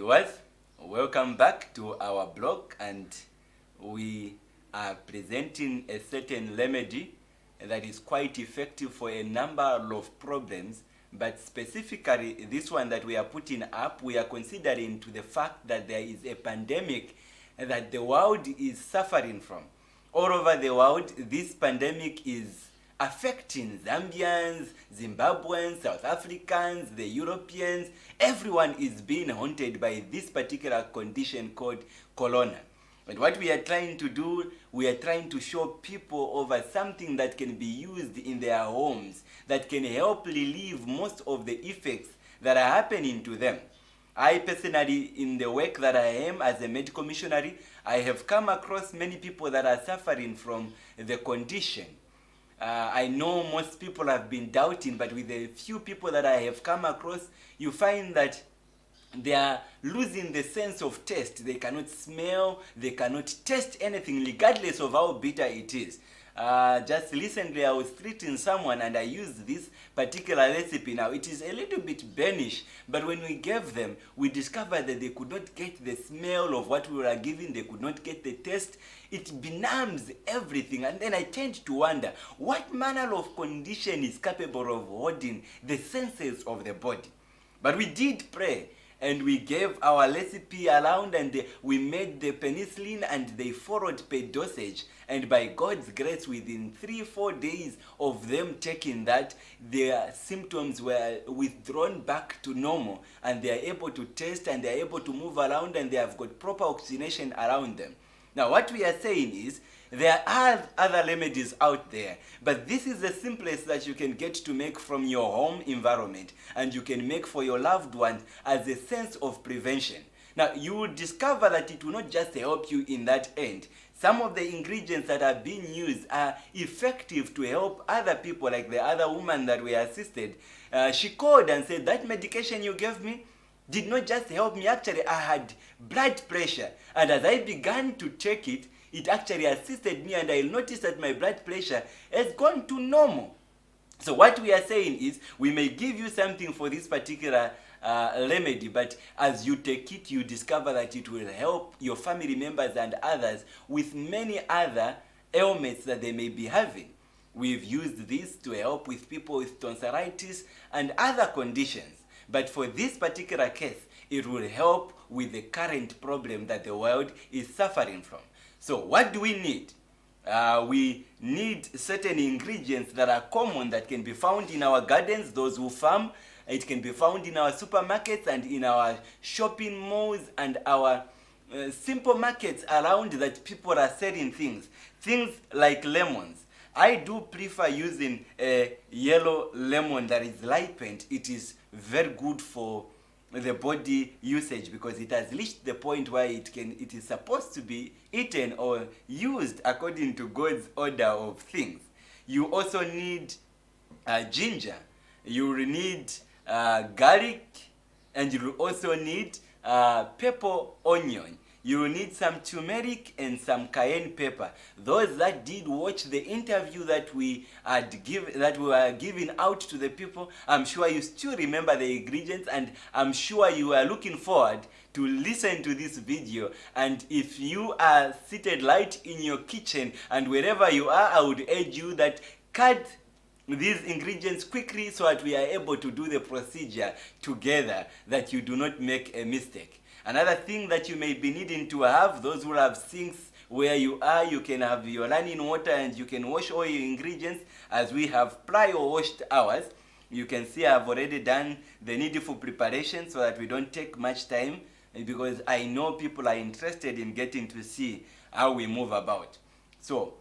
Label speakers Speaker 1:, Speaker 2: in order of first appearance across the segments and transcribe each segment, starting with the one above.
Speaker 1: viewers, welcome back to our blog, and we are presenting a certain remedy that is quite effective for a number of problems, but specifically this one that we are putting up, we are considering to the fact that there is a pandemic that the world is suffering from. All over the world, this pandemic is affecting Zambians, Zimbabweans, South Africans, the Europeans. Everyone is being haunted by this particular condition called corona. And what we are trying to do, we are trying to show people over something that can be used in their homes, that can help relieve most of the effects that are happening to them. I personally, in the work that I am as a medical missionary, I have come across many people that are suffering from the condition. I know most people have been doubting, but with the few people that I have come across, you find that they are losing the sense of taste. They cannot smell, they cannot taste anything regardless of how bitter it is. Just recently I was treating someone and I used this particular recipe. Now it is a little bit burnish, but when we gave them, we discovered that they could not get the smell of what we were giving, they could not get the taste. It benumbs everything, and then I tend to wonder what manner of condition is capable of holding the senses of the body. But we did pray, and we gave our recipe around, and we made the penicillin, and they followed per dosage. And by God's grace, within 3-4 days of them taking that, their symptoms were withdrawn back to normal, and they are able to taste, and they are able to move around, and they have got proper oxygenation around them. Now what we are saying is, there are other remedies out there, but this is the simplest that you can get to make from your home environment, and you can make for your loved ones as a sense of prevention. Now you will discover that it will not just help you in that end. Some of the ingredients that are being used are effective to help other people, like the other woman that we assisted. She called and said, that medication you gave me did not just help me, actually I had blood pressure, and as I began to take it, it actually assisted me, and I noticed that my blood pressure has gone to normal. So what we are saying is, we may give you something for this particular remedy, but as you take it, you discover that it will help your family members and others with many other ailments that they may be having. We've used this to help with people with tonsillitis and other conditions. But for this particular case, it will help with the current problem that the world is suffering from. So what do we need? We need certain ingredients that are common, that can be found in our gardens, those who farm. It can be found in our supermarkets and in our shopping malls and our simple markets around that people are selling things. Things like lemons. I do prefer using a yellow lemon that is ripened. It is very good for the body usage because it has reached the point where it is supposed to be eaten or used according to God's order of things. You also need ginger. You will need garlic, and you will also need pepper onion. You will need some turmeric and some cayenne pepper. Those that did watch the interview that we were giving out to the people, I'm sure you still remember the ingredients, and I'm sure you are looking forward to listen to this video. And if you are seated right in your kitchen and wherever you are, I would urge you that cut these ingredients quickly so that we are able to do the procedure together, that you do not make a mistake. Another thing that you may be needing to have, those who have sinks where you are, you can have your running water and you can wash all your ingredients as we have prior washed ours. You can see I've already done the needful preparation so that we don't take much time, because I know people are interested in getting to see how we move about. So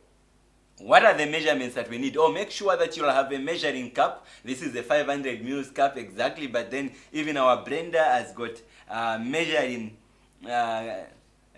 Speaker 1: what are the measurements that we need? Oh, make sure that you'll have a measuring cup. This is a 500 ml cup exactly, but then even our blender has got measuring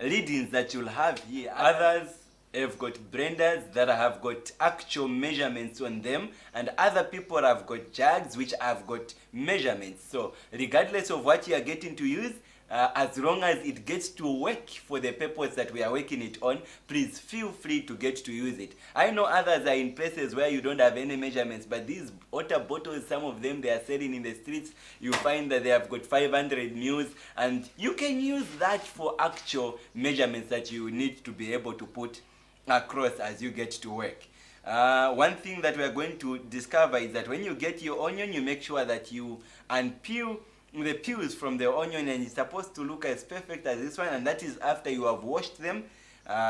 Speaker 1: readings that you'll have here. Others have got blenders that have got actual measurements on them, and other people have got jugs which have got measurements. So regardless of what you are getting to use, as long as it gets to work for the purpose that we are working it on, please feel free to get to use it. I know others are in places where you don't have any measurements, but these water bottles, some of them they are selling in the streets, you find that they have got 500 mils, and you can use that for actual measurements that you need to be able to put across as you get to work. One thing that we are going to discover is that when you get your onion, you make sure that you unpeel the peels from the onion, and it's supposed to look as perfect as this one, and that is after you have washed them.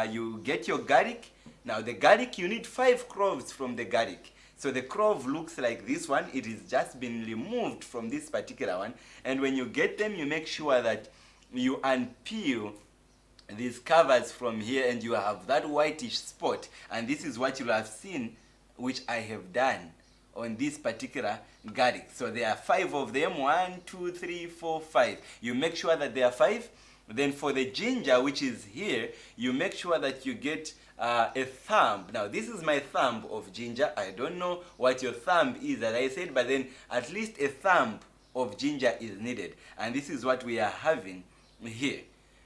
Speaker 1: You get your garlic. Now the garlic, you need 5 cloves from the garlic. So the clove looks like this one. It is just been removed from this particular one, and when you get them, you make sure that you unpeel these covers from here, and you have that whitish spot, and this is what you have seen, which I have done on this particular garlic. So there are 5 of them. 1, 2, 3, 4, 5. You make sure that there are 5. Then for the ginger, which is here, you make sure that you get a thumb. Now this is my thumb of ginger. I don't know what your thumb is, as I said, but then at least a thumb of ginger is needed, and this is what we are having here.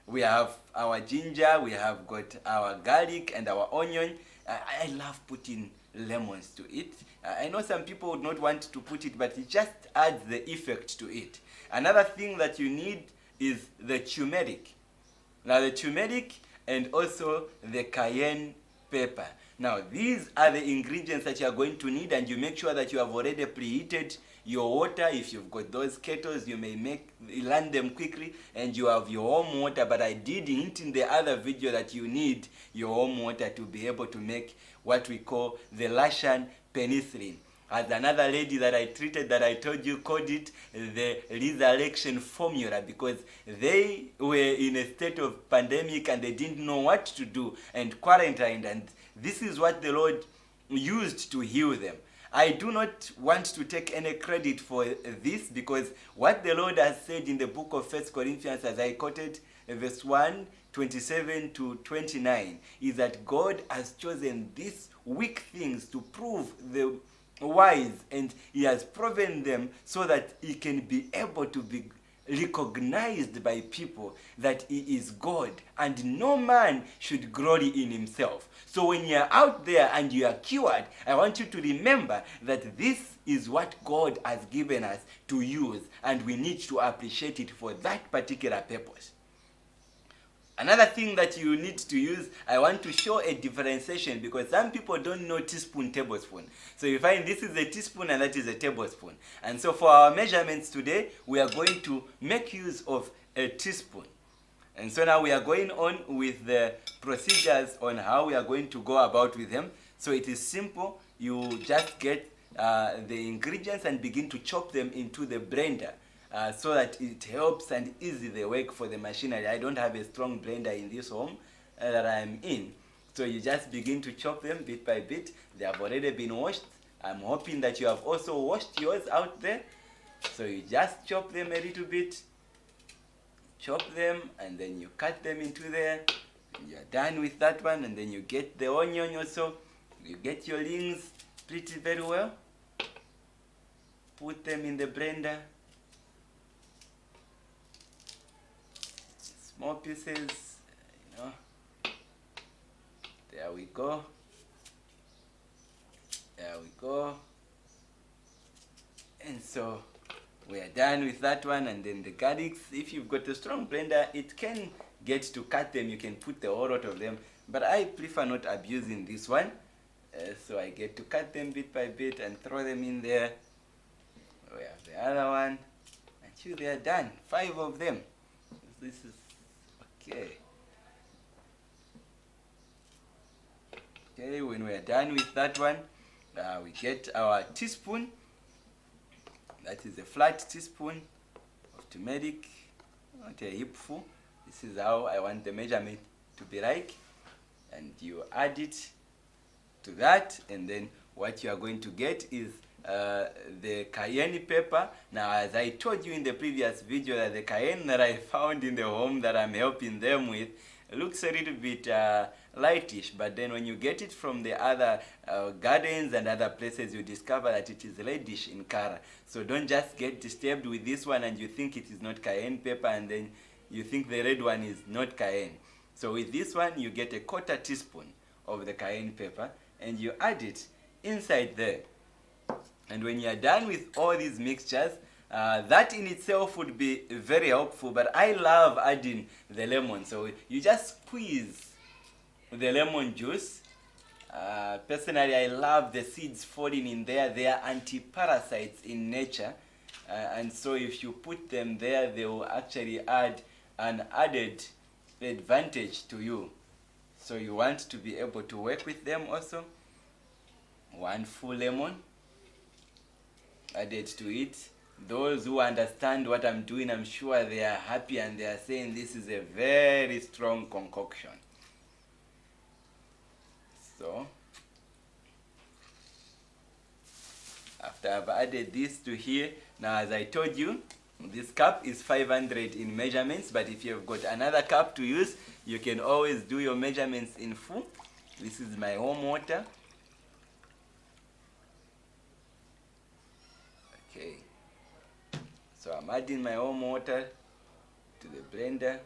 Speaker 1: We have our ginger, we have got our garlic and our onion. I love putting lemons to it. I know some people would not want to put it, but it just adds the effect to it. Another thing that you need is the turmeric. Now the turmeric and also the cayenne pepper. Now these are the ingredients that you are going to need, and you make sure that you have already preheated your water. If you've got those kettles, you may learn them quickly, and you have your home water. But I did hint in the other video that you need your home water to be able to make what we call the Russian penicillin. As another lady that I treated, that I told you, called it the resurrection formula, because they were in a state of pandemic and they didn't know what to do and quarantined, and this is what the Lord used to heal them. I do not want to take any credit for this, because what the Lord has said in the book of 1 Corinthians, as I quoted, verse 1, 27 to 29, is that God has chosen these weak things to prove the wise, and he has proven them so that he can be able to be recognized by people that he is God, and no man should glory in himself. So when you are out there and you are cured, I want you to remember that this is what God has given us to use, and we need to appreciate it for that particular purpose. Another thing that you need to use, I want to show a differentiation, because some people don't know teaspoon, tablespoon. So you find this is a teaspoon and that is a tablespoon. And so for our measurements today, we are going to make use of a teaspoon. And so now we are going on with the procedures on how we are going to go about with them. So it is simple. You just get the ingredients and begin to chop them into the blender. So that it helps and eases the work for the machinery. I don't have a strong blender in this home that I am in. So you just begin to chop them bit by bit. They have already been washed. I'm hoping that you have also washed yours out there. So you just chop them a little bit. Chop them, and then you cut them into there. And you're done with that one, and then you get the onion also. You get your rings pretty very well. Put them in the blender. Small pieces, there we go, and so we are done with that one. And then the garlics, if you've got a strong blender, it can get to cut them. You can put the whole lot of them, but I prefer not abusing this one, so I get to cut them bit by bit and throw them in there. We have the other one, and they are done. 5 of them. This is okay, when we are done with that one, we get our teaspoon. That is a flat teaspoon of turmeric, not a heapful. This is how I want the measurement to be like. And you add it to that, and then what you are going to get is the cayenne pepper. Now, as I told you in the previous video, that the cayenne that I found in the home that I'm helping them with looks a little bit lightish, but then when you get it from the other gardens and other places, you discover that it is reddish in color. So don't just get disturbed with this one and you think it is not cayenne pepper, and then you think the red one is not cayenne. So with this one, you get a quarter teaspoon of the cayenne pepper and you add it inside there. And when you are done with all these mixtures, that in itself would be very helpful, but I love adding the lemon. So you just squeeze the lemon juice. Personally, I love the seeds falling in there. They are anti-parasites in nature. And so if you put them there, they will actually add an added advantage to you. So you want to be able to work with them also. 1 full lemon added to it. Those who understand what I'm doing, I'm sure they are happy and they are saying this is a very strong concoction. So after I've added this to here, now as I told you, this cup is 500 in measurements, but if you've got another cup to use, you can always do your measurements in full. This is my warm water. Okay, so I'm adding my warm water to the blender.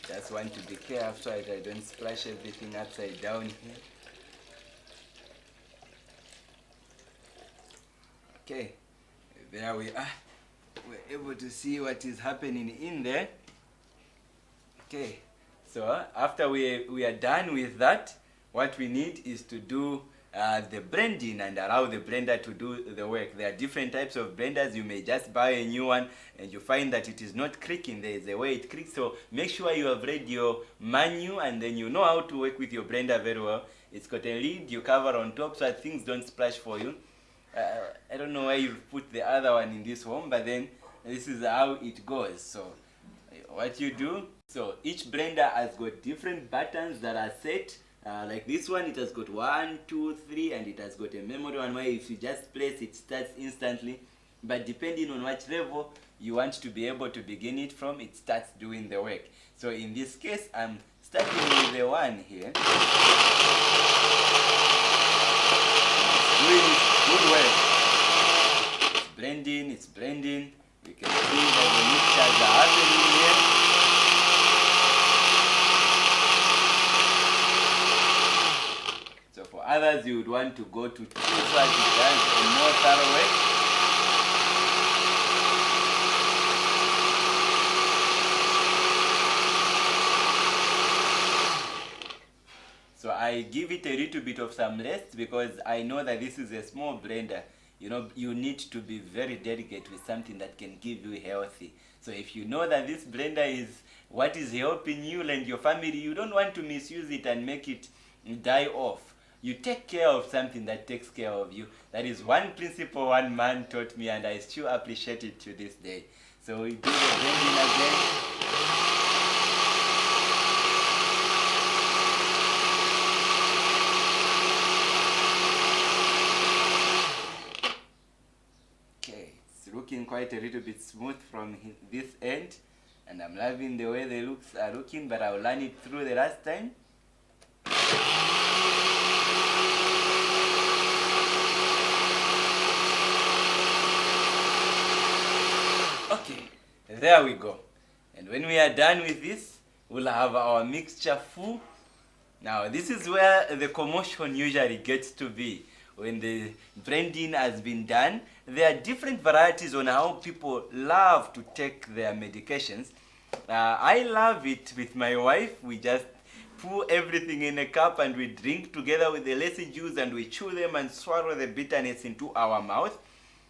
Speaker 1: Just want to be careful so that I don't splash everything upside down here. Okay, there we are. We're able to see what is happening in there. Okay, so after we are done with that, what we need is to do the blending and allow the blender to do the work. There are different types of blenders. You may just buy a new one and you find that it is not creaking. There is a way it creaks. So make sure you have read your manual and then you know how to work with your blender very well. It's got a lid you cover on top so that things don't splash for you. I don't know why you put the other one in this one, but then this is how it goes. So what you do, so each blender has got different buttons that are set. Like this one, it has got 1, 2, 3, and it has got a memory one where if you just place it starts instantly. But depending on which level you want to be able to begin it from, it starts doing the work. So in this case, I'm starting with the one here. It's doing good work. It's blending. You can see that the mixtures are happening here. For others, you would want to go to 2 so that it does a more thorough way. So I give it a little bit of some rest because I know that this is a small blender. You know, you need to be very delicate with something that can give you healthy. So if you know that this blender is what is helping you and your family, you don't want to misuse it and make it die off. You take care of something that takes care of you. That is one principle one man taught me and I still appreciate it to this day. So we do the blending again. Okay, it's looking quite a little bit smooth from this end. And I'm loving the way the looks are looking, but I'll learn it through the last time. Okay, there we go. And when we are done with this, we'll have our mixture full. Now, this is where the commotion usually gets to be. When the blending has been done, there are different varieties on how people love to take their medications. I love it with my wife. We just pour everything in a cup and we drink together with the lassi juice and we chew them and swallow the bitterness into our mouth.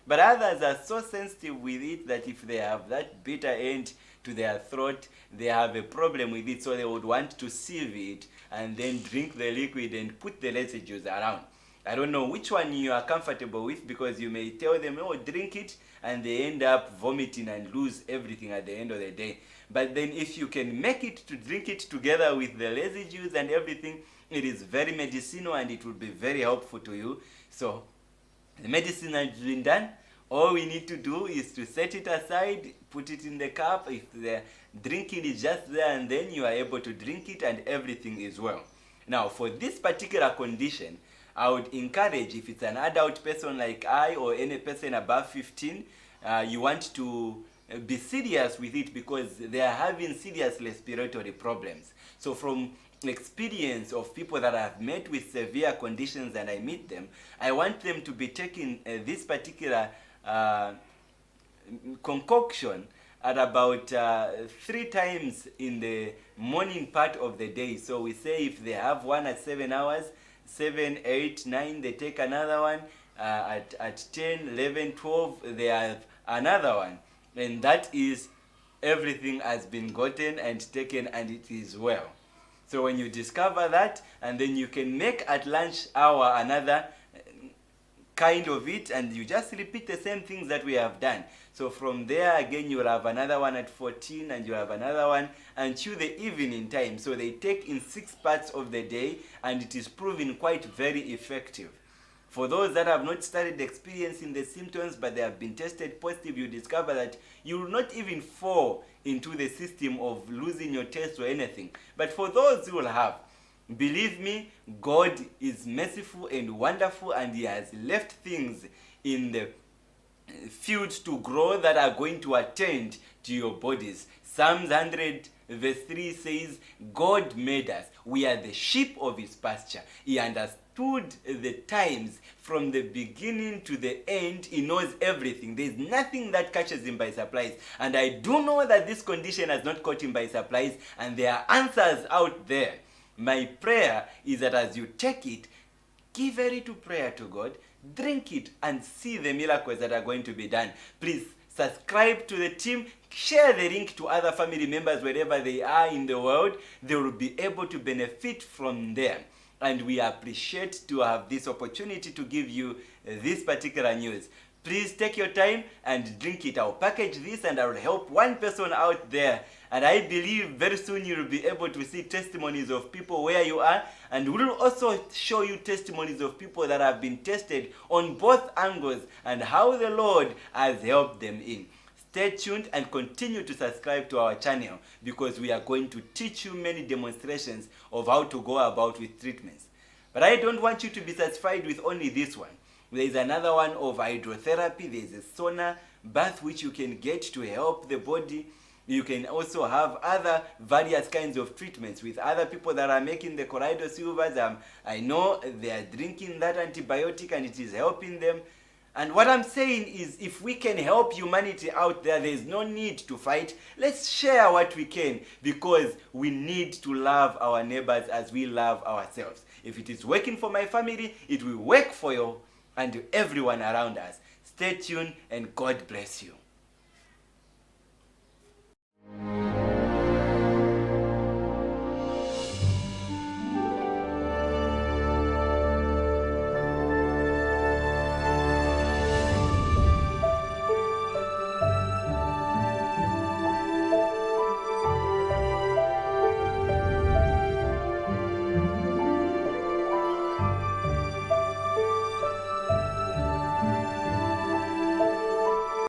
Speaker 1: But others are so sensitive with it that if they have that bitter end to their throat, they have a problem with it, so they would want to sieve it and then drink the liquid and put the lassi juice around. I don't know which one you are comfortable with because you may tell them, oh, drink it, and they end up vomiting and lose everything at the end of the day. But then if you can make it to drink it together with the lassi juice and everything, it is very medicinal and it will be very helpful to you. So the medicine has been done. All we need to do is to set it aside, put it in the cup. If the drinking is just there, and then you are able to drink it and everything is well. Now, for this particular condition, I would encourage, if it's an adult person like I or any person above 15, you want to be serious with it because they are having serious respiratory problems. So from experience of people that I've met with severe conditions and I meet them, I want them to be taking this particular concoction at about 3 times in the morning part of the day. So we say if they have one at 7 hours, 7, 8, 9, they take another one. At 10, 11, 12, they have another one. And that is everything has been gotten and taken, and it is well. So when you discover that, and then you can make at lunch hour another kind of it, and you just repeat the same things that we have done. So from there again, you'll have another one at 14, and you have another one until the evening time. So they take in 6 parts of the day, and it is proven quite very effective. For those that have not started experiencing the symptoms but they have been tested positive, you discover that you will not even fall into the system of losing your taste or anything. But for those who will have, believe me, God is merciful and wonderful, and He has left things in the fields to grow that are going to attend to your bodies. Psalms 100 verse 3 says, God made us. We are the sheep of His pasture. He understood the times from the beginning to the end. He knows everything. There's nothing that catches Him by surprise. And I do know that this condition has not caught Him by surprise, and there are answers out there. My prayer is that as you take it, give a little prayer to God, drink it, and see the miracles that are going to be done. Please subscribe to the team, share the link to other family members wherever they are in the world. They will be able to benefit from them. And we appreciate to have this opportunity to give you this particular news. Please take your time and drink it. I'll package this and I'll help one person out there. And I believe very soon you'll be able to see testimonies of people where you are. And we'll also show you testimonies of people that have been tested on both angles and how the Lord has helped them in. Stay tuned and continue to subscribe to our channel, because we are going to teach you many demonstrations of how to go about with treatments. But I don't want you to be satisfied with only this one. There is another one of hydrotherapy. There is a sauna bath which you can get to help the body. You can also have other various kinds of treatments with other people that are making the colloidal silvers. I know they are drinking that antibiotic and it is helping them. And what I'm saying is, if we can help humanity out there, there is no need to fight. Let's share what we can, because we need to love our neighbors as we love ourselves. If it is working for my family, it will work for you and everyone around us. Stay tuned and God bless you.